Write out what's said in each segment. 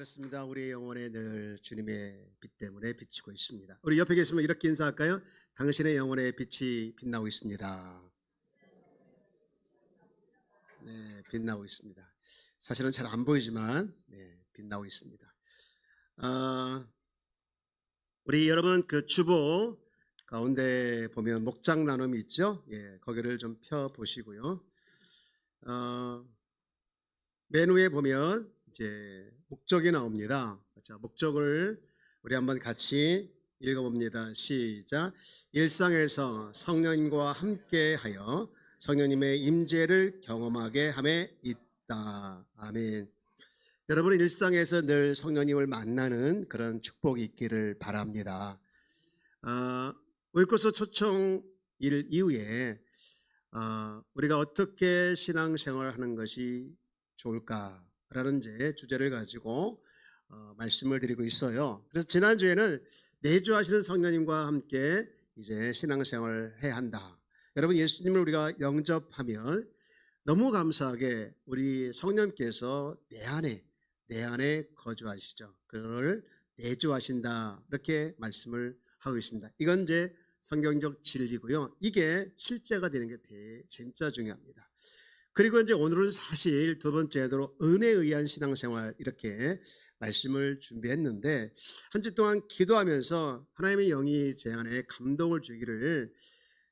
그렇습니다. 우리의 영혼에 늘 주님의 빛 때문에 비치고 있습니다. 우리 옆에 계시면 이렇게 인사할까요? 당신의 영혼의 빛이 빛나고 있습니다. 네, 빛나고 있습니다. 사실은 잘 안 보이지만 빛나고 있습니다. 우리 여러분 그 주보 가운데 보면 목장 나눔이 있죠? 거기를 좀 펴 보시고요. 맨 위에 보면 이제 목적이 나옵니다. 자, 목적을 우리 한번 같이 읽어봅니다. 시작. 일상에서 성령님과 함께하여 성령님의 임재를 경험하게 함에 있다. 아멘. 여러분 일상에서 늘 성령님을 만나는 그런 축복이 있기를 바랍니다. 오이코스 초청 일 이후에 우리가 어떻게 신앙생활을 하는 것이 좋을까라는 주제를 가지고 말씀을 드리고 있어요. 그래서 지난주에는 내주하시는 성령님과 함께 이제 신앙생활을 해야 한다. 여러분 예수님을 우리가 영접하면 너무 감사하게 우리 성령님께서 내 안에 거주하시죠. 그걸 내주하신다 이렇게 말씀을 하고 있습니다. 이건 이제 성경적 진리고요. 이게 실제가 되는 게 진짜 중요합니다. 그리고 이제 오늘은 사실 두 번째로 은혜에 의한 신앙생활 이렇게 말씀을 준비했는데 한 주 동안 기도하면서 하나님의 영이 제 안에 감동을 주기를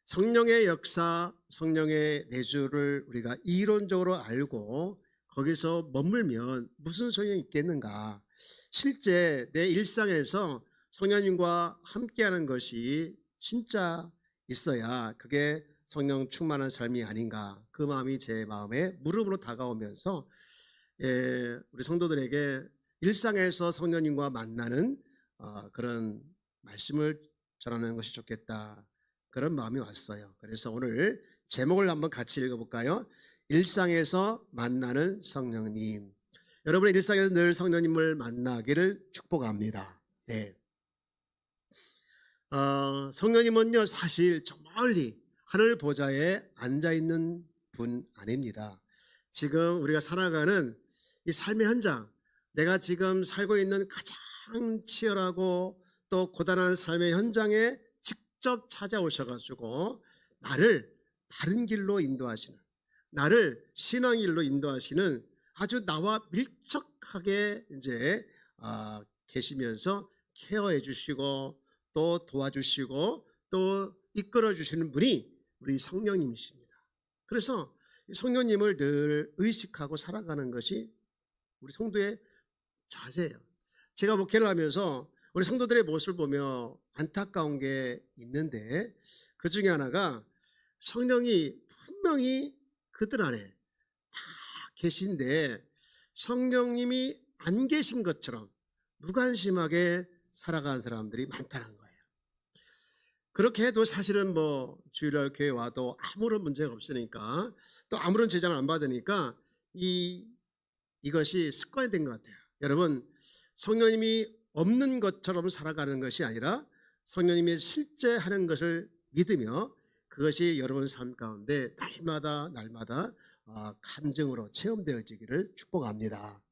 성령의 역사, 성령의 내주를 우리가 이론적으로 알고 거기서 머물면 무슨 소용이 있겠는가. 실제 내 일상에서 성령님과 함께하는 것이 진짜 있어야 그게 성령 충만한 삶이 아닌가. 그 마음이 제 마음에 물음으로 다가오면서 우리 성도들에게 일상에서 성령님과 만나는 그런 말씀을 전하는 것이 좋겠다. 그런 마음이 왔어요. 그래서 오늘 제목을 한번 같이 읽어볼까요? 일상에서 만나는 성령님. 여러분의 일상에서 늘 성령님을 만나기를 축복합니다. 네. 성령님은요 사실 저 멀리 하늘 보좌에 앉아있는 분 아닙니다. 지금 우리가 살아가는 이 삶의 현장, 내가 지금 살고 있는 가장 치열하고 또 고단한 삶의 현장에 직접 찾아오셔가지고 나를 바른 길로 인도하시는, 나를 신앙의 길로 인도하시는 아주 나와 밀접하게 이제 계시면서 케어해 주시고 또 도와주시고 또 이끌어 주시는 분이 우리 성령님이십니다. 그래서 성령님을 늘 의식하고 살아가는 것이 우리 성도의 자세예요. 제가 목회를 하면서 우리 성도들의 모습을 보며 안타까운 게 있는데 그 중에 하나가 성령이 분명히 그들 안에 다 계신데 성령님이 안 계신 것처럼 무관심하게 살아가는 사람들이 많다는 거예요. 그렇게 해도 사실은 주일날 교회 와도 아무런 문제가 없으니까 또 아무런 제장을 안 받으니까 이것이 습관이 된 것 같아요. 여러분 성령님이 없는 것처럼 살아가는 것이 아니라 성령님이 실제 하는 것을 믿으며 그것이 여러분 삶 가운데 날마다 감정으로 체험되어지기를 축복합니다.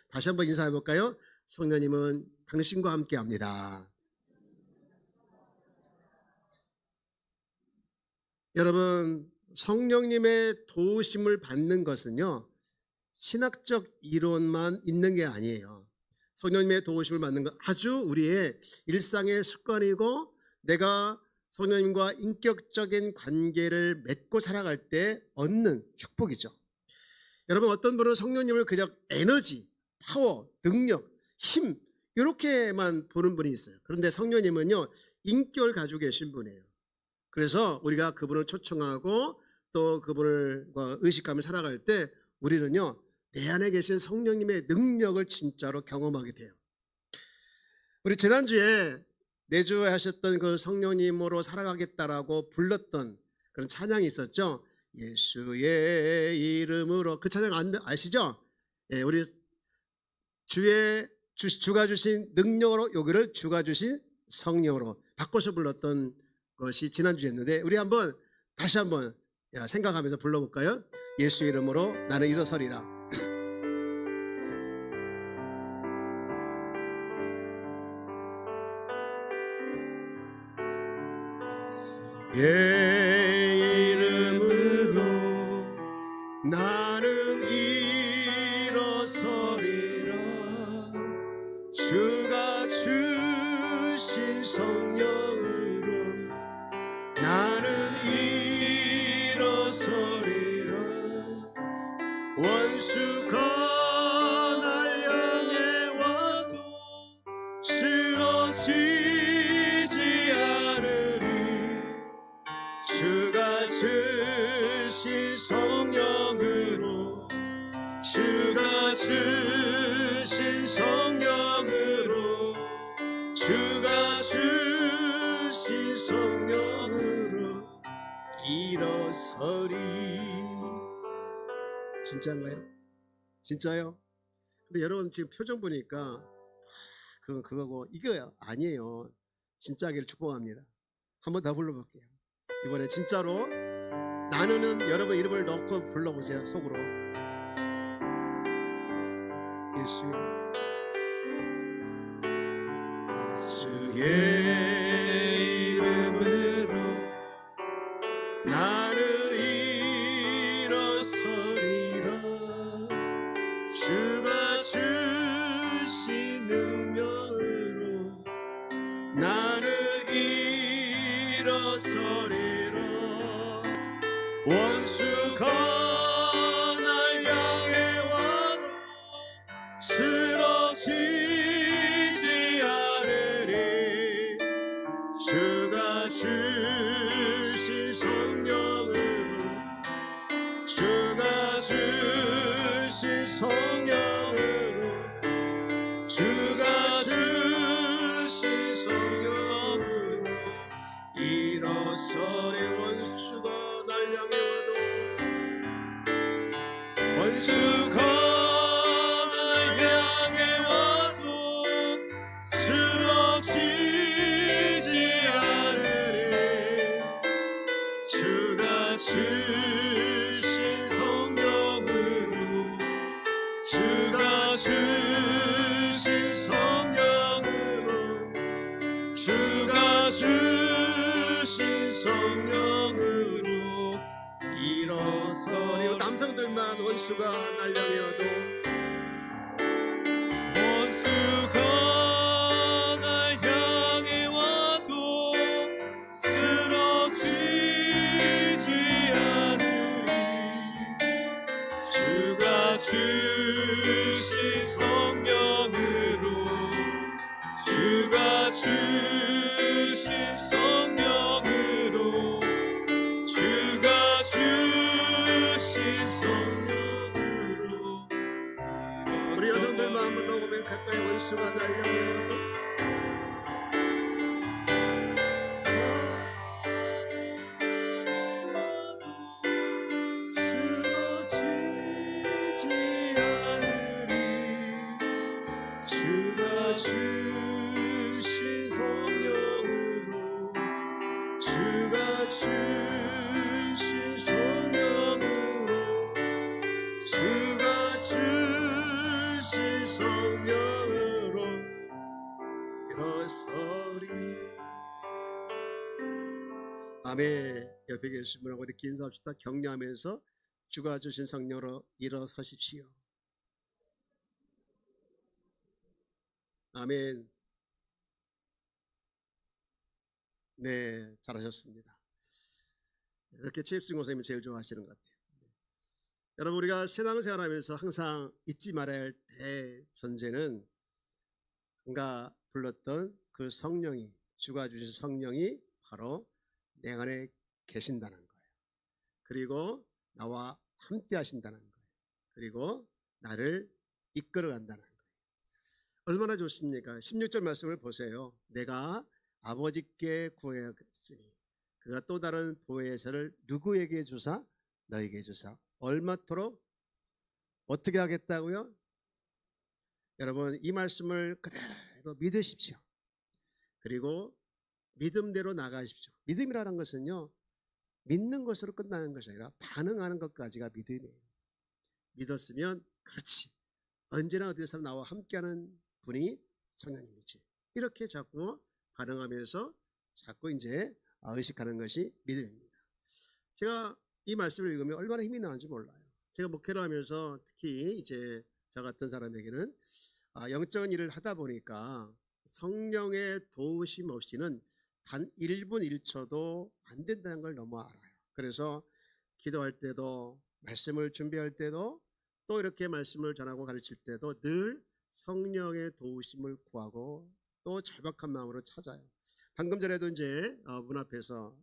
다시 한번 인사해 볼까요? 성령님은 당신과 함께 합니다. 여러분 성령님의 도우심을 받는 것은요 신학적 이론만 있는 게 아니에요. 성령님의 도우심을 받는 것 아주 우리의 일상의 습관이고 내가 성령님과 인격적인 관계를 맺고 살아갈 때 얻는 축복이죠. 여러분 어떤 분은 성령님을 그냥 에너지, 파워, 능력, 힘 이렇게만 보는 분이 있어요. 그런데 성령님은요 인격을 가지고 계신 분이에요. 그래서 우리가 그분을 초청하고 또 그분을 의식하며 살아갈 때 우리는요 내 안에 계신 성령님의 능력을 진짜로 경험하게 돼요. 우리 지난주에 내주하셨던 그 성령님으로 살아가겠다라고 불렀던 그런 찬양이 있었죠. 예수의 이름으로. 그 찬양 아시죠? 우리 주가 주신 능력으로 여기를 주가 주신 성령으로 바꿔서 불렀던 것이 지난주였는데 우리 다시 한번 생각하면서 불러볼까요? 예수 이름으로 나는 일어서리라. 이름으로 나는 일어서리라. 주가 주신 성령으로 나는 일어서리라. 원수가 날 향해 와도 쓰러지지 않으리. 주가 주신 성령으로 주가 주신 성령으로 주가 주신 성령으로 일어서리. 진짜인가요? 진짜요? 근데 여러분 지금 표정 보니까 그거고 이거 아니에요. 진짜기를 축복합니다. 한번 더 불러볼게요. 이번에 진짜로 나누는 여러분 이름을 넣고 불러보세요. 속으로. 예수의 이름으로 나는 일어서리라. 주가 주신 능력으로 나는 일어서리라. 원수가 날 향해 와도 쓰러지지 않으리. 주가 주신 성령으로 주가 주신 성령으로 주가 주신 성령으로 일어서리. 원수가 날 향해 와도 원수가 날 향해 와도 쓰러지지 않으리. 주가 주신 성령으로 주가 주신 성령으로 주가 주신 성령으로 일어서리. 남성들만 원수가 날 향해 와도 원수가 날 향해 와도 쓰러지지 않으리. 주가 주신 성령으로 주가 주신 성령으로 주가 주신 성령으로. 우리 여성들만 한 번 더 보면 가까이. 원수가 날 향해 와도 쓰러지지 않으리. 주가 주신 성령으로 주가 주신 성령으로 주가 주신 성령으로 일어서리. 아멘. 옆에 계신 분하고 우리 인사합시다. 격려하면서 주가 주신 성령으로 일어서십시오. 아멘. 네, 잘하셨습니다. 이렇게 최입승 목사님이 제일 좋아하시는 것 같아요. 여러분, 우리가 신앙생활하면서 항상 잊지 말아야 할 대전제는 아까 불렀던 그 성령이, 주가 주신 성령이 바로 내 안에 계신다는 거예요. 그리고 나와 함께 하신다는 거예요. 그리고 나를 이끌어 간다는 거예요. 얼마나 좋습니까? 16절 말씀을 보세요. 내가 아버지께 구하였으니 그가 또 다른 보혜사를 누구에게 주사? 너에게 주사. 얼마토록? 어떻게 하겠다고요? 여러분, 이 말씀을 그대로 믿으십시오. 그리고 믿음대로 나가십시오. 믿음이라는 것은요, 믿는 것으로 끝나는 것이 아니라 반응하는 것까지가 믿음이에요. 믿었으면 그렇지, 언제나 어디서 나와 함께하는 분이 성령님이지, 이렇게 자꾸 반응하면서 자꾸 이제 의식하는 것이 믿음입니다. 제가 이 말씀을 읽으면 얼마나 힘이 나는지 몰라요. 제가 목회를 하면서 특히 이제 저 같은 사람에게는 영적인 일을 하다 보니까 성령의 도우심 없이는 단 1분 1초도 안 된다는 걸 너무 알아요. 그래서 기도할 때도 말씀을 준비할 때도 또 이렇게 말씀을 전하고 가르칠 때도 늘 성령의 도우심을 구하고 또 절박한 마음으로 찾아요. 방금 전에도 이제 문 앞에서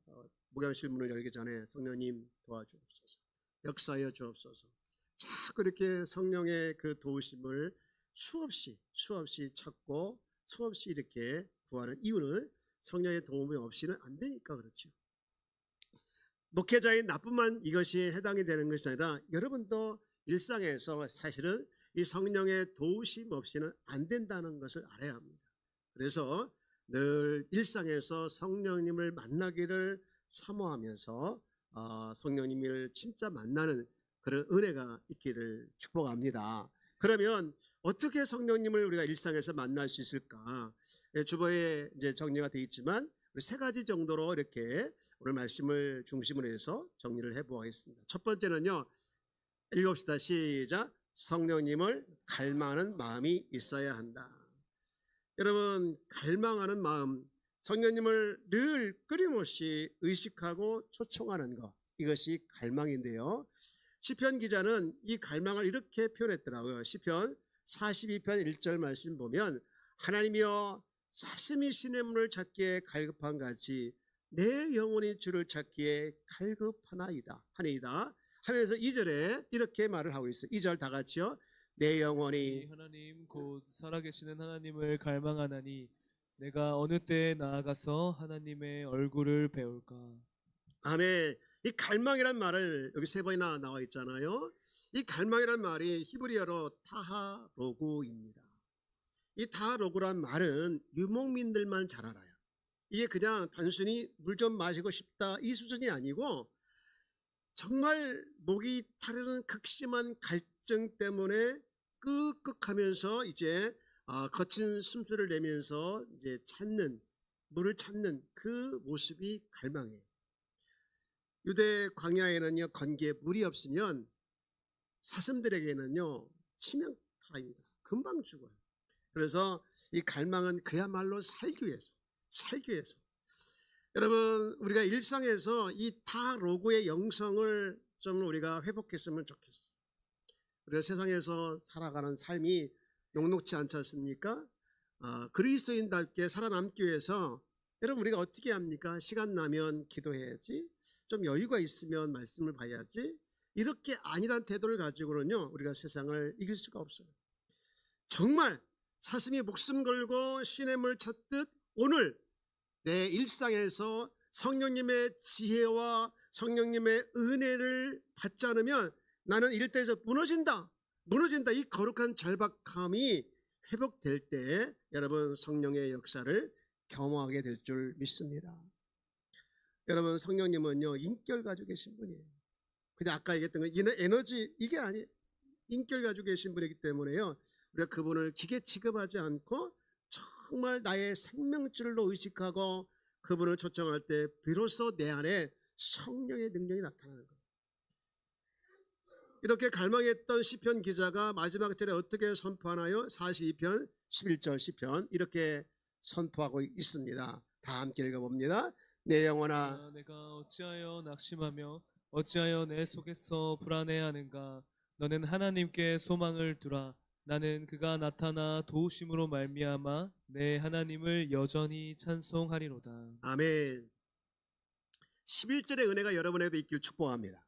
목양실 문을 열기 전에 성령님 도와주옵소서, 역사하여 주옵소서, 자꾸 이렇게 성령의 그 도우심을 수없이 찾고 수없이 이렇게 구하는 이유는 성령의 도움이 없이는 안 되니까 그렇죠. 목회자인 나뿐만 이것이 해당이 되는 것이 아니라 여러분도 일상에서 사실은 이 성령의 도우심 없이는 안 된다는 것을 알아야 합니다. 그래서 늘 일상에서 성령님을 만나기를 사모하면서 성령님을 진짜 만나는 그런 은혜가 있기를 축복합니다. 그러면 어떻게 성령님을 우리가 일상에서 만날 수 있을까? 주보에 이제 정리가 되어 있지만 우리 세 가지 정도로 이렇게 오늘 말씀을 중심으로 해서 정리를 해보겠습니다. 첫 번째는요, 읽읍시다. 시작. 성령님을 갈망하는 마음이 있어야 한다. 여러분, 갈망하는 마음, 성령님을 늘 끊임없이 의식하고 초청하는 것, 이것이 갈망인데요. 시편 기자는 이 갈망을 이렇게 표현했더라고요. 시편 42편 1절 말씀 보면 하나님이여 사슴이 시냇물을 찾기에 갈급한 같이 내 영혼이 주를 찾기에 갈급하나이다 하면서 2절에 이렇게 말을 하고 있어요. 2절 다 같이요. 내 영혼이 하나님 곧 살아계시는 하나님을 갈망하나니 내가 어느 때에 나아가서 하나님의 얼굴을 배울까. 아멘. 이 갈망이란 말을 여기 세 번이나 나와 있잖아요. 이 갈망이란 말이 히브리어로 타하로구입니다. 이 타하로구란 말은 유목민들만 잘 알아요. 이게 그냥 단순히 물 좀 마시고 싶다 이 수준이 아니고 정말 목이 타르는 극심한 갈증 때문에 끄끄하면서 이제 거친 숨소리를 내면서 이제 물을 찾는 그 모습이 갈망이에요. 유대 광야에는요, 건기에 물이 없으면 사슴들에게는요 치명타입니다. 금방 죽어요. 그래서 이 갈망은 그야말로 살기 위해서. 여러분, 우리가 일상에서 이 타로구의 영성을 좀 우리가 회복했으면 좋겠어요. 우리가 세상에서 살아가는 삶이 녹록지 않지 않습니까? 그리스도인답게 살아남기 위해서 여러분 우리가 어떻게 합니까? 시간 나면 기도해야지, 좀 여유가 있으면 말씀을 봐야지, 이렇게 아니란 태도를 가지고는요 우리가 세상을 이길 수가 없어요. 정말 사슴이 목숨 걸고 시냇물 찾듯 오늘 내 일상에서 성령님의 지혜와 성령님의 은혜를 받지 않으면 나는 일대에서 무너진다. 이 거룩한 절박함이 회복될 때 여러분 성령의 역사를 경험하게 될 줄 믿습니다. 여러분, 성령님은요 인격 가지고 계신 분이에요. 근데 아까 얘기했던 거 에너지 이게 아니에요. 인격 가지고 계신 분이기 때문에요 우리가 그분을 기계 취급하지 않고 정말 나의 생명줄로 의식하고 그분을 초청할 때 비로소 내 안에 성령의 능력이 나타나는 거예요. 이렇게 갈망했던 시편 기자가 마지막 절에 어떻게 선포하나요? 42편 11절 시편 이렇게 선포하고 있습니다. 다 함께 읽어봅니다. 내 영혼아 내가 어찌하여 낙심하며 어찌하여 내 속에서 불안해하는가. 너는 하나님께 소망을 두라. 나는 그가 나타나 도우심으로 말미암아 내 하나님을 여전히 찬송하리로다. 아멘. 11절의 은혜가 여러분에게도 있길 축복합니다.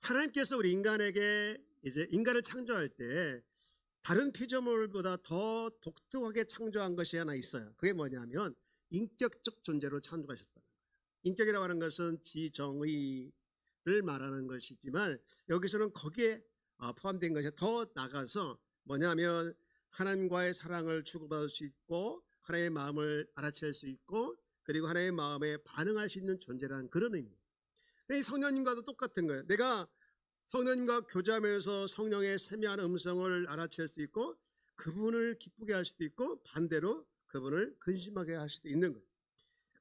하나님께서 우리 인간에게 이제 인간을 창조할 때 다른 피조물보다 더 독특하게 창조한 것이 하나 있어요. 그게 뭐냐면 인격적 존재로 창조하셨다는 거예요. 인격이라고 하는 것은 지정의를 말하는 것이지만 여기서는 거기에 포함된 것이 더 나가서 뭐냐면 하나님과의 사랑을 주고받을 수 있고 하나님의 마음을 알아챌 수 있고 그리고 하나님의 마음에 반응할 수 있는 존재라는 그런 의미. 이 성령님과도 똑같은 거예요. 내가 성령님과 교제하면서 성령의 세미한 음성을 알아챌 수 있고 그분을 기쁘게 할 수도 있고 반대로 그분을 근심하게 할 수도 있는 거예요.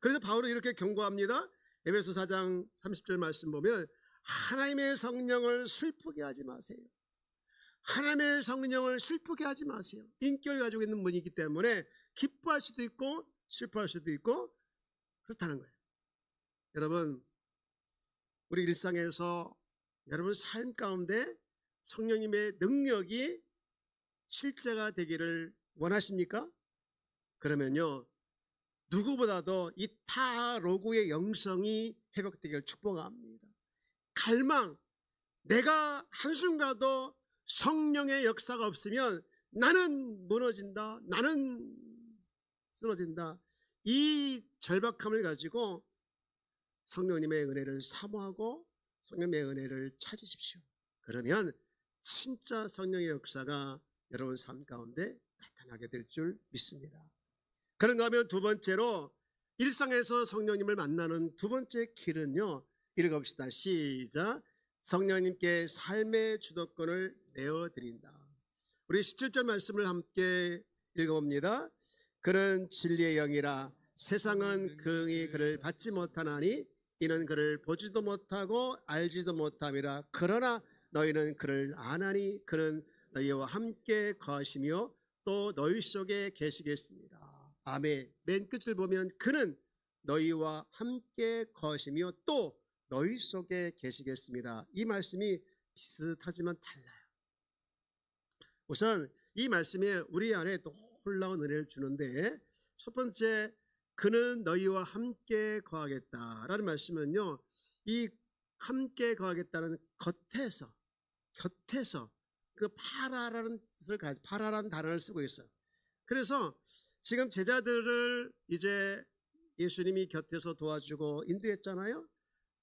그래서 바울은 이렇게 경고합니다. 에베소 4장 30절 말씀 보면 하나님의 성령을 슬프게 하지 마세요. 하나님의 성령을 슬프게 하지 마세요. 인격을 가지고 있는 분이기 때문에 기뻐할 수도 있고 슬퍼할 수도 있고 그렇다는 거예요. 여러분, 우리 일상에서 여러분 삶 가운데 성령님의 능력이 실제가 되기를 원하십니까? 그러면요, 누구보다도 이 타로고의 영성이 회복되기를 축복합니다. 갈망, 내가 한순간도 성령의 역사가 없으면 나는 무너진다, 나는 쓰러진다. 이 절박함을 가지고 성령님의 은혜를 사모하고 성령의 은혜를 찾으십시오. 그러면 진짜 성령의 역사가 여러분 삶 가운데 나타나게 될 줄 믿습니다. 그런가 하면 두 번째로 일상에서 성령님을 만나는 두 번째 길은요, 읽어봅시다. 시작. 성령님께 삶의 주도권을 내어드린다. 우리 17절 말씀을 함께 읽어봅니다. 그는 진리의 영이라 세상은 긍이 그를 받지 못하나니 이는 그를 보지도 못하고 알지도 못함이라. 그러나 너희는 그를 아나니 그는 너희와 함께 거하시며 또 너희 속에 계시겠습니다. 아멘. 맨 끝을 보면 그는 너희와 함께 거하시며 또 너희 속에 계시겠습니다. 이 말씀이 비슷하지만 달라요. 우선 이 말씀이 우리 안에 놀라운 은혜를 주는데, 첫 번째 그는 너희와 함께 거하겠다라는 말씀은요, 이 함께 거하겠다는 겉에서 그 파라라는 뜻을 가지고 파라라는 단어를 쓰고 있어요. 그래서 지금 제자들을 이제 예수님이 곁에서 도와주고 인도했잖아요.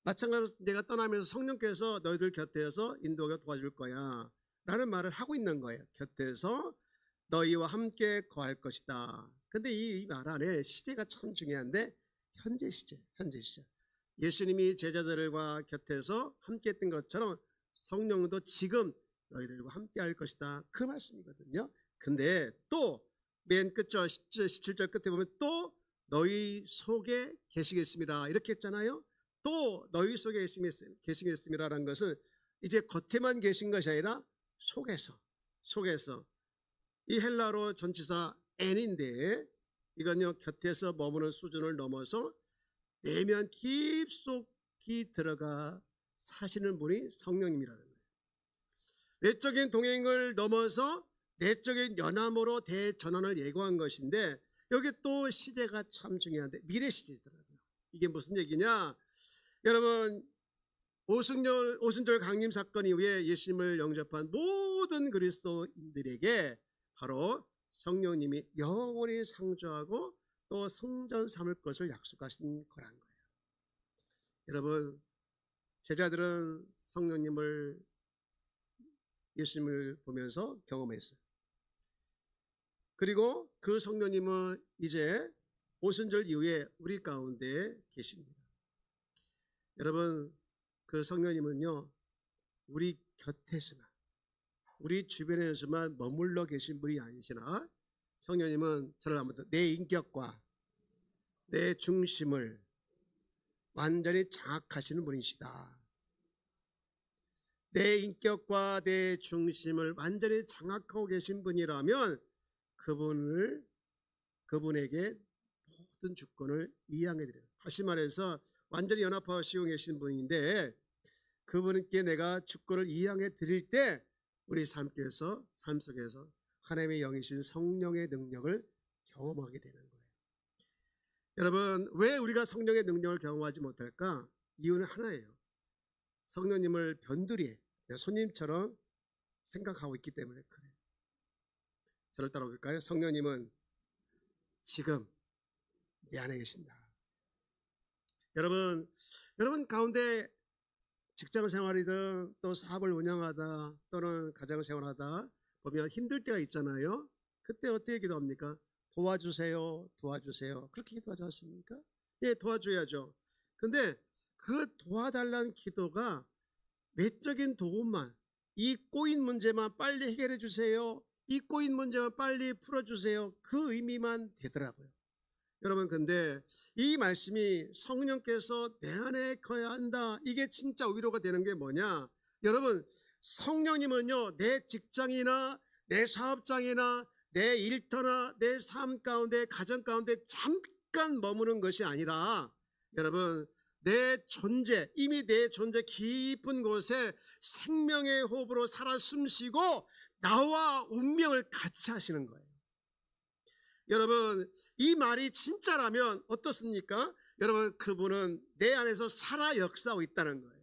마찬가지로 내가 떠나면서 성령께서 너희들 곁에서 인도가 도와줄 거야 라는 말을 하고 있는 거예요. 곁에서 너희와 함께 거할 것이다. 근데 이 말 안에 시제가 참 중요한데 현재 시제. 예수님이 제자들과 곁에서 함께 했던 것처럼 성령도 지금 너희들과 함께 할 것이다. 그 말씀이거든요. 근데 또 맨 끝 17절 끝에 보면 또 너희 속에 계시겠습니다 이렇게 했잖아요. 또 너희 속에 계시겠습니다라는 것은 이제 겉에만 계신 것이 아니라 속에서 이 헬라로 전치사 n인데 이건요 곁에서 머무는 수준을 넘어서 내면 깊숙이 들어가 사시는 분이 성령님이라는 거예요. 외적인 동행을 넘어서 내적인 연함으로 대전환을 예고한 것인데, 여기 또 시제가 참 중요한데 미래 시제더라고요. 이게 무슨 얘기냐? 여러분, 오순절 강림 사건 이후에 예수님을 영접한 모든 그리스도인들에게 바로 성령님이 영원히 상주하고 또 성전 삼을 것을 약속하신 거란 거예요. 여러분, 제자들은 성령님을 예수님을 보면서 경험했어요. 그리고 그 성령님은 이제 오순절 이후에 우리 가운데 계십니다. 여러분, 그 성령님은요 우리 곁에서만, 우리 주변에서만 머물러 계신 분이 아니시나 성령님은 저를 한번 내 인격과 내 중심을 완전히 장악하시는 분이시다. 내 인격과 내 중심을 완전히 장악하고 계신 분이라면 그분에게 모든 주권을 이양해 드려요. 다시 말해서 완전히 연합하시고 계신 분인데 그분께 내가 주권을 이양해 드릴 때 우리 삶 속에서 하나님의 영이신 성령의 능력을 경험하게 되는 거예요. 여러분, 왜 우리가 성령의 능력을 경험하지 못할까? 이유는 하나예요. 성령님을 변두리에 손님처럼 생각하고 있기 때문에 그래요. 저를 따라볼까요? 성령님은 지금 내 안에 계신다. 여러분 가운데 직장 생활이든 또 사업을 운영하다 또는 가정 생활하다 보면 힘들 때가 있잖아요. 그때 어떻게 기도합니까? 도와주세요. 그렇게 기도하지 않습니까? 예, 도와줘야죠. 근데 그 도와달라는 기도가 외적인 도움만, 이 꼬인 문제만 빨리 해결해 주세요, 이 꼬인 문제만 빨리 풀어주세요, 그 의미만 되더라고요. 여러분, 근데 이 말씀이 성령께서 내 안에 거해야 한다, 이게 진짜 위로가 되는 게 뭐냐? 여러분, 성령님은요, 내 직장이나 내 사업장이나 내 일터나 내 삶 가운데, 가정 가운데 잠깐 머무는 것이 아니라, 여러분, 내 존재, 이미 내 존재 깊은 곳에 생명의 호흡으로 살아 숨쉬고 나와 운명을 같이 하시는 거예요. 여러분, 이 말이 진짜라면 어떻습니까? 여러분, 그분은 내 안에서 살아 역사하고 있다는 거예요.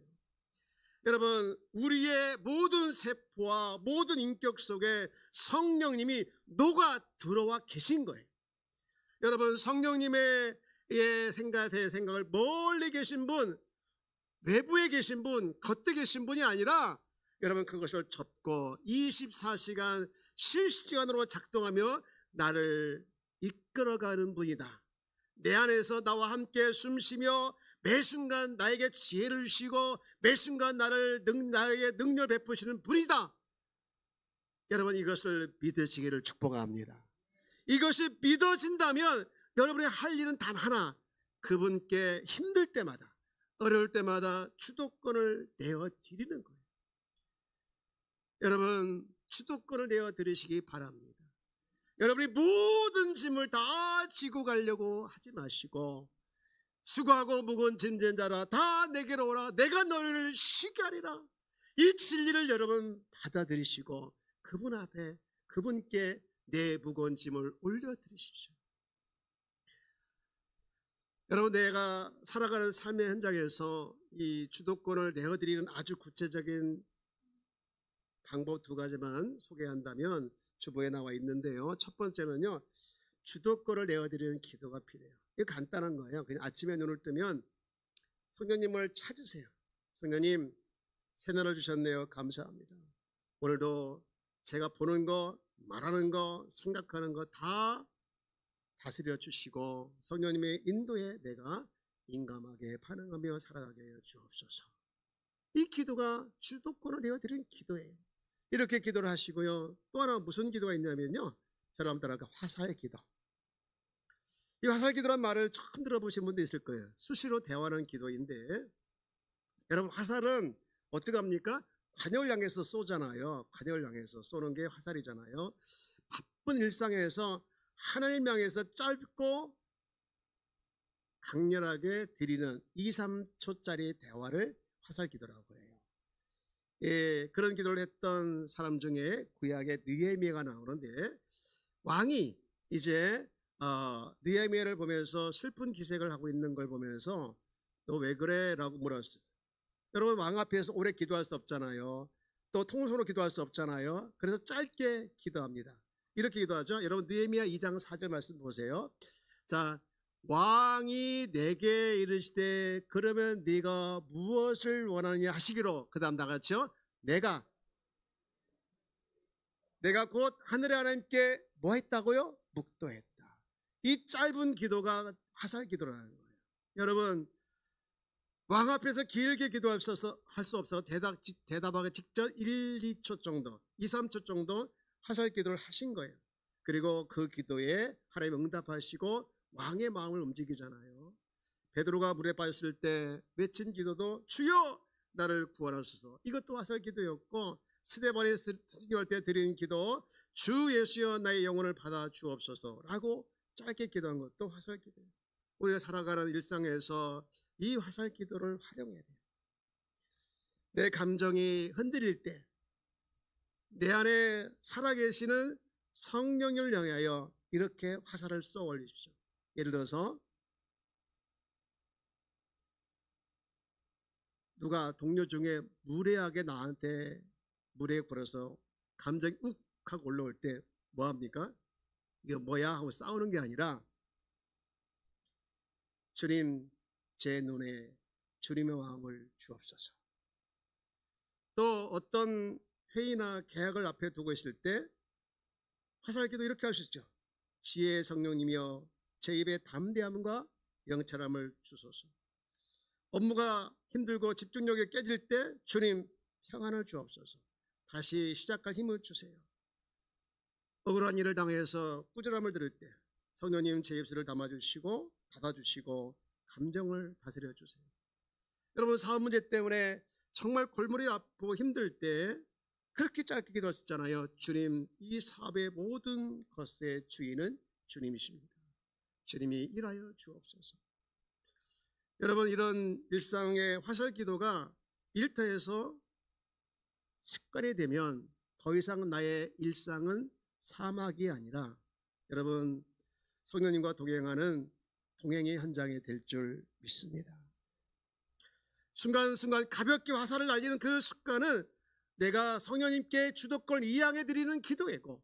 여러분, 우리의 모든 세포와 모든 인격 속에 성령님이 녹아 들어와 계신 거예요. 여러분, 성령님의 생각을 멀리 계신 분, 외부에 계신 분, 겉에 계신 분이 아니라, 여러분, 그것을 접고 24시간 실시간으로 작동하며 나를 이끌어가는 분이다. 내 안에서 나와 함께 숨쉬며 매 순간 나에게 지혜를 주시고 매 순간 나에게 능력을 베푸시는 분이다. 여러분, 이것을 믿으시기를 축복합니다. 이것이 믿어진다면 여러분이 할 일은 단 하나, 그분께 힘들 때마다, 어려울 때마다 주도권을 내어드리는 거예요. 여러분, 주도권을 내어드리시기 바랍니다. 여러분이 모든 짐을 다 지고 가려고 하지 마시고, 수고하고 무거운 짐진 자라 다 내게로 오라, 내가 너희를 쉬게 하리라. 이 진리를 여러분 받아들이시고 그분 앞에, 그분께 내 무거운 짐을 올려드리십시오. 여러분, 내가 살아가는 삶의 현장에서 이 주도권을 내어드리는 아주 구체적인 방법 두 가지만 소개한다면 주보에 나와 있는데요. 첫 번째는요, 주도권을 내어드리는 기도가 필요해요. 이거 간단한 거예요. 그냥 아침에 눈을 뜨면 성령님을 찾으세요. 성령님, 새날을 주셨네요. 감사합니다. 오늘도 제가 보는 거, 말하는 거, 생각하는 거 다 다스려 주시고 성령님의 인도에 내가 민감하게 반응하며 살아가게 하여 주옵소서. 이 기도가 주도권을 내어드리는 기도예요. 이렇게 기도를 하시고요. 또 하나 무슨 기도가 있냐면요, 저를 한번 따라가 화살 기도. 이 화살 기도란 말을 처음 들어보신 분도 있을 거예요. 수시로 대화하는 기도인데, 여러분, 화살은 어떻게 합니까? 관역을 향해서 쏘잖아요. 관역을 향해서 쏘는 게 화살이잖아요. 바쁜 일상에서 하나님 향해서 짧고 강렬하게 드리는 2, 3초짜리 대화를 화살 기도라고 해요. 예, 그런 기도를 했던 사람 중에 구약의 느헤미야가 나오는데, 왕이 이제 느헤미야를 보면서 슬픈 기색을 하고 있는 걸 보면서 너 왜 그래? 라고 물었어요. 여러분, 왕 앞에서 오래 기도할 수 없잖아요. 또 통성으로 기도할 수 없잖아요. 그래서 짧게 기도합니다. 이렇게 기도하죠. 여러분, 느헤미야 2장 4절 말씀 보세요. 자, 왕이 내게 이르시되 그러면 네가 무엇을 원하느냐 하시기로, 그 다음 나갔죠. 내가 곧 하늘의 하나님께 뭐 했다고요? 묵도했다. 이 짧은 기도가 화살 기도라는 거예요. 여러분, 왕 앞에서 길게 기도할 수 없어서 대답하기 직전 1, 2초 정도, 2, 3초 정도 화살 기도를 하신 거예요. 그리고 그 기도에 하나님 응답하시고 왕의 마음을 움직이잖아요. 베드로가 물에 빠졌을 때 외친 기도도 주여 나를 구원하소서, 이것도 화살 기도였고, 스데반이 순교할 때 드린 기도 주 예수여 나의 영혼을 받아 주옵소서라고 짧게 기도한 것도 화살 기도예요. 우리가 살아가는 일상에서 이 화살 기도를 활용해야 돼요. 내 감정이 흔들릴 때 내 안에 살아계시는 성령을 향하여 이렇게 화살을 쏘아 올리십시오. 예를 들어서 누가 동료 중에 무례하게 나한테 무례에 굴어서 감정이 욱 하고 올라올 때 뭐합니까? 이거 뭐야? 하고 싸우는 게 아니라, 주님, 제 눈에 주님의 마음을 주옵소서. 또 어떤 회의나 계약을 앞에 두고 있을 때 화살기도 이렇게 할 수 있죠. 지혜의 성령님이여 제 입에 담대함과 영찰함을 주소서. 업무가 힘들고 집중력이 깨질 때 주님 평안을 주옵소서. 다시 시작할 힘을 주세요. 억울한 일을 당해서 꾸지람을 들을 때 성령님 제 입술을 담아주시고 닫아주시고 감정을 다스려 주세요. 여러분 사업 문제 때문에 정말 골머리 아프고 힘들 때 그렇게 짧게 기도하셨잖아요. 주님, 이 사업의 모든 것의 주인은 주님이십니다. 주님이 일하여 주옵소서. 여러분 이런 일상의 화살 기도가 일터에서 습관이 되면 더 이상 나의 일상은 사막이 아니라 여러분 성령님과 동행하는 동행의 현장이 될 줄 믿습니다. 순간순간 가볍게 화살을 날리는 그 습관은 내가 성령님께 주도권을 이양해 드리는 기도이고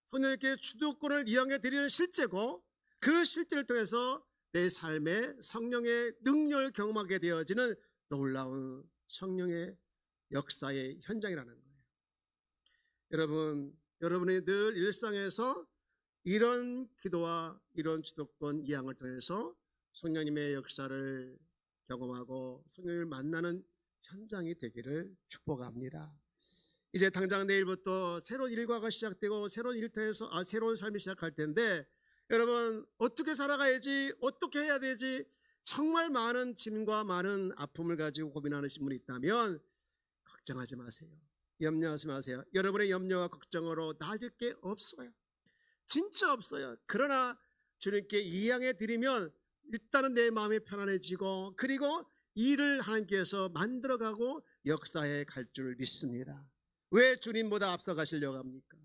성령님께 주도권을 이양해 드리는 실제고 그 실제를 통해서 내 삶에 성령의 능력을 경험하게 되어지는 놀라운 성령의 역사의 현장이라는 거예요. 여러분, 여러분이 늘 일상에서 이런 기도와 이런 주도권 이양을 통해서 성령님의 역사를 경험하고 성령을 만나는 현장이 되기를 축복합니다. 이제 당장 내일부터 새로운 일과가 시작되고 새로운 일터에서 새로운 삶이 시작할 텐데 여러분 어떻게 살아가야지 어떻게 해야 되지 정말 많은 짐과 많은 아픔을 가지고 고민하시는 분이 있다면 걱정하지 마세요. 염려하지 마세요. 여러분의 염려와 걱정으로 나아질 게 없어요. 진짜 없어요. 그러나 주님께 이양해 드리면 일단은 내 마음이 편안해지고 그리고 일을 하나님께서 만들어가고 역사에 갈 줄 믿습니다. 왜 주님보다 앞서가시려고 합니까?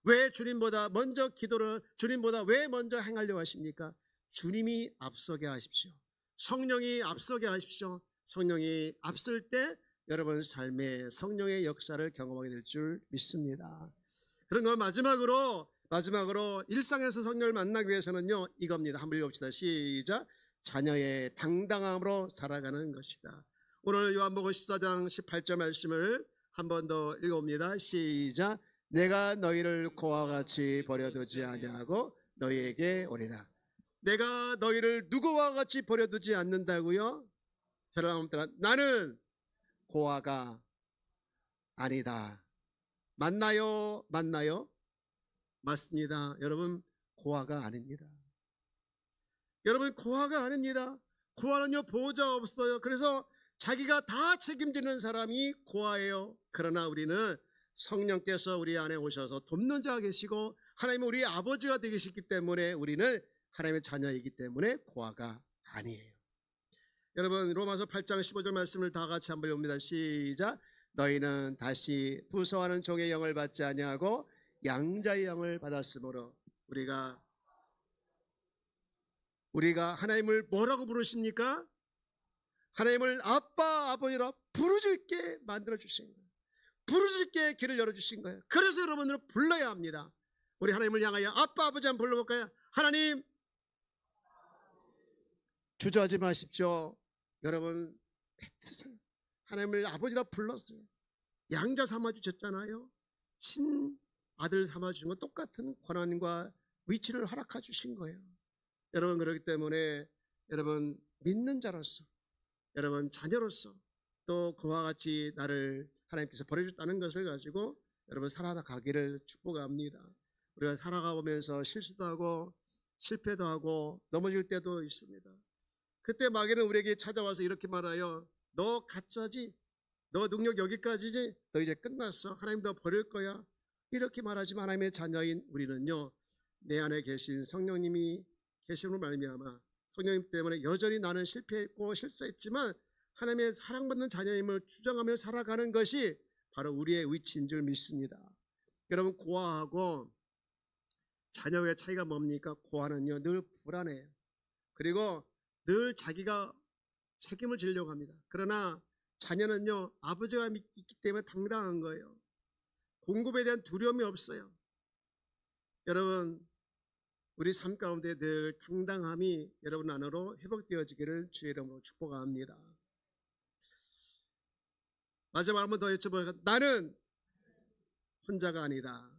왜 주님보다 먼저 기도를 주님보다 왜 먼저 행하려고 하십니까? 주님이 앞서게 하십시오. 성령이 앞서게 하십시오. 성령이 앞설 때 여러분 삶에 성령의 역사를 경험하게 될 줄 믿습니다. 그런 거 마지막으로 일상에서 성령을 만나기 위해서는요 이겁니다. 한번 읽읍시다. 시작. 자녀의 당당함으로 살아가는 것이다. 오늘 요한복음 14장 18절 말씀을 한 번 더 읽어봅니다. 시작. 내가 너희를 고와 같이 버려두지 아니하고 너희에게 오리라. 내가 너희를 누구와 같이 버려두지 않는다고요? 저랑 나는 고아가 아니다. 맞나요? 맞나요? 맞습니다. 여러분 고아가 아닙니다. 여러분 고아가 아닙니다. 고아는요 보호자가 없어요. 그래서 자기가 다 책임지는 사람이 고아예요. 그러나 우리는 성령께서 우리 안에 오셔서 돕는 자가 계시고 하나님은 우리 아버지가 되시기 때문에 우리는 하나님의 자녀이기 때문에 고아가 아니에요. 여러분 로마서 8장 15절 말씀을 다 같이 한번 읽습니다. 시작. 너희는 다시 부서하는 종의 영을 받지 아니하고 양자의 영을 받았으므로 우리가 하나님을 뭐라고 부르십니까? 하나님을 아빠 아버지라 부르짖게 만들어 주신 거예요. 부르짖게 길을 열어주신 거예요. 그래서 여러분들은 불러야 합니다. 우리 하나님을 향하여 아빠 아버지 한번 불러볼까요? 하나님 주저하지 마십시오. 여러분 뱉으세요. 하나님을 아버지라 불렀어요. 양자 삼아주셨잖아요. 친아들 삼아주신 건 똑같은 권한과 위치를 허락해 주신 거예요. 여러분 그렇기 때문에 여러분 믿는 자로서 여러분 자녀로서 또 그와 같이 나를 하나님께서 버려줬다는 것을 가지고 여러분 살아가기를 축복합니다. 우리가 살아가면서 실수도 하고 실패도 하고 넘어질 때도 있습니다. 그때 마귀는 우리에게 찾아와서 이렇게 말해요. 너 가짜지? 너 능력 여기까지지? 너 이제 끝났어. 하나님 너 버릴 거야. 이렇게 말하지만 하나님의 자녀인 우리는요 내 안에 계신 성령님이 계심으로 말미암아 성령님 때문에 여전히 나는 실패했고 실수했지만 하나님의 사랑받는 자녀임을 주장하며 살아가는 것이 바로 우리의 위치인 줄 믿습니다. 여러분 고아하고 자녀의 차이가 뭡니까? 고아는요 늘 불안해요. 그리고 늘 자기가 책임을 지려고 합니다. 그러나 자녀는요 아버지가 있기 때문에 당당한 거예요. 공급에 대한 두려움이 없어요. 여러분 우리 삶 가운데 늘 당당함이 여러분 안으로 회복되어지기를 주의 이름으로 축복합니다. 마지막 한번 더 여쭤볼까요? 나는 혼자가 아니다.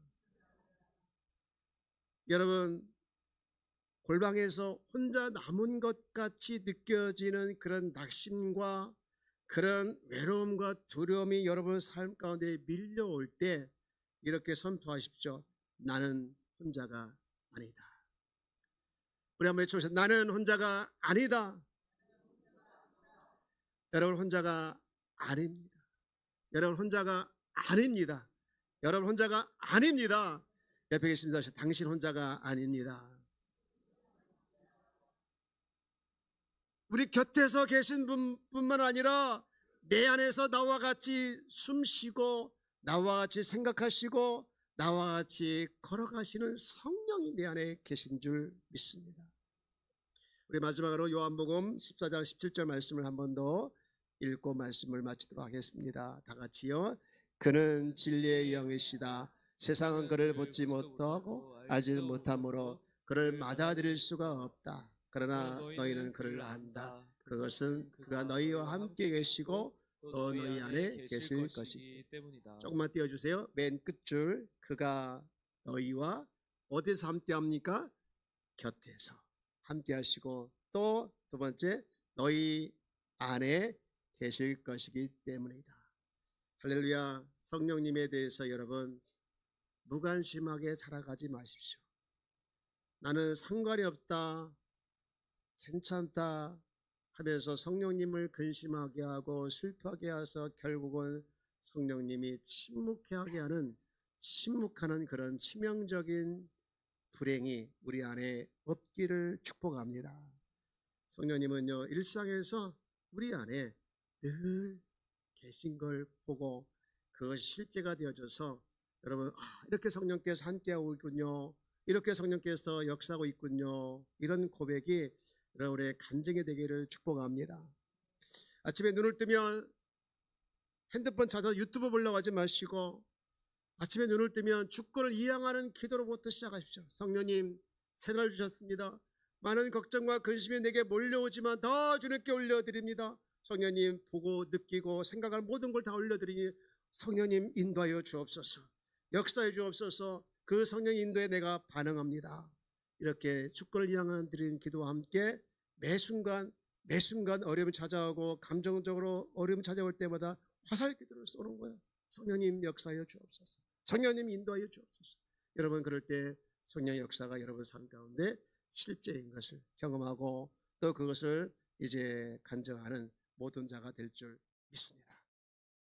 여러분 골방에서 혼자 남은 것 같이 느껴지는 그런 낙심과 그런 외로움과 두려움이 여러분 삶 가운데 밀려올 때 이렇게 선포하십시오. 나는 혼자가 아니다. 우리 한번 외쳐보세요. 나는 혼자가 아니다. 여러분 혼자가 아닙니다. 여러분 혼자가 아닙니다. 여러분 혼자가 아닙니다. 옆에 계십니다. 당신 혼자가 아닙니다. 우리 곁에서 계신 분뿐만 아니라 내 안에서 나와 같이 숨쉬고 나와 같이 생각하시고 나와 같이 걸어가시는 성령이 내 안에 계신 줄 믿습니다. 우리 마지막으로 요한복음 14장 17절 말씀을 한 번 더 읽고 말씀을 마치도록 하겠습니다. 다 같이요. 그는 진리의 영이시다. 세상은 그를 보지 못하고 알지 못하므로 그를 맞아들일 수가 없다. 그러나 너희는 그를 안다. 그것은 그가 너희와 함께 계시고 또 너희 안에 계실 것이기 때문이다. 조금만 띄워주세요. 맨 끝줄. 그가 너희와 어디서 함께합니까? 곁에서 함께하시고 또 두 번째 너희 안에 계실 것이기 때문이다. 할렐루야. 성령님에 대해서 여러분 무관심하게 살아가지 마십시오. 나는 상관이 없다, 괜찮다 하면서 성령님을 근심하게 하고 슬퍼하게 해서 결국은 성령님이 침묵하게 하는 침묵하는 그런 치명적인 불행이 우리 안에 없기를 축복합니다. 성령님은요 일상에서 우리 안에 늘 계신 걸 보고 그것이 실제가 되어져서 여러분 이렇게 성령께서 함께하고 있군요, 이렇게 성령께서 역사하고 있군요, 이런 고백이 여러분의 간증이 되기를 축복합니다. 아침에 눈을 뜨면 핸드폰 찾아서 유튜브 보려고 하지 마시고 아침에 눈을 뜨면 주권을 이양하는 기도로부터 시작하십시오. 성령님 새날 주셨습니다. 많은 걱정과 근심이 내게 몰려오지만 다 주님께 올려드립니다. 성령님 보고 느끼고 생각할 모든 걸 다 올려드리니 성령님 인도하여 주옵소서, 역사해 주옵소서. 그 성령 인도에 내가 반응합니다. 이렇게 주권을 이양하는 드리는 기도와 함께 매 순간 어려움이 찾아오고 감정적으로 어려움이 찾아올 때마다 화살 기도를 쏘는 거예요. 성령님 역사하여 주옵소서, 성령님 인도하여 주옵소서. 여러분 그럴 때 성령의 역사가 여러분 삶 가운데 실제인 것을 경험하고 또 그것을 이제 간증하는 모든 자가 될 줄 믿습니다.